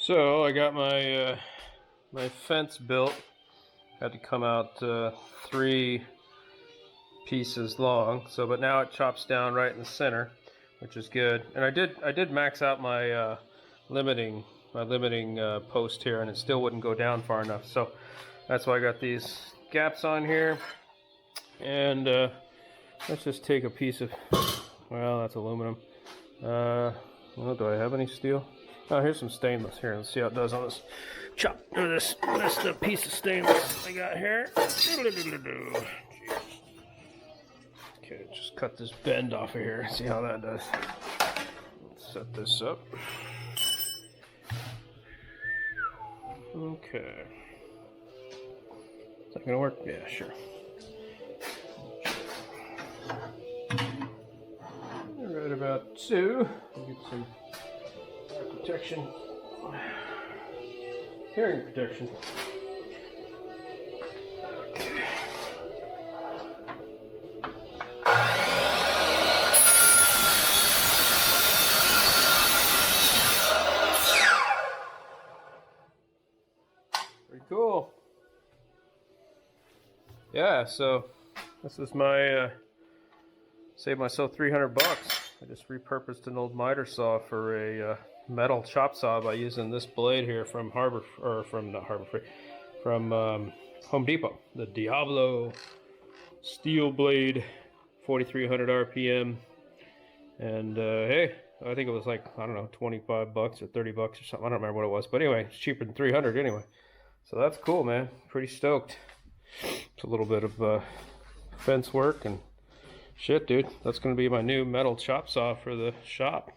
So I got my my fence built. Had to come out 3 pieces long. So, but now it chops down right in the center, which is good. And I did max out my limiting post here, and it still wouldn't go down far enough. So that's why I got these gaps on here. And let's just take a piece of, well, that's aluminum. Well, do I have any steel? Oh, here's some stainless. Here, let's see how it does on this chop. Look at this. That's the piece of stainless I got here. Jeez. Okay, just cut this bend off of here. See how that does. Let's set this up. Okay. Is that gonna work? Yeah, sure. Right about 2. Get some protection, hearing protection. Okay. Pretty cool. Yeah, so this is my saved myself $300. I just repurposed an old miter saw for a metal chop saw by using this blade here from Home Depot, the Diablo steel blade, 4,300 RPM, and hey, I think it was like, I don't know, $25 or $30 or something. I don't remember what it was, but anyway, it's cheaper than 300 anyway. So that's cool, man. Pretty stoked. It's a little bit of fence work and shit, dude. That's gonna be my new metal chop saw for the shop.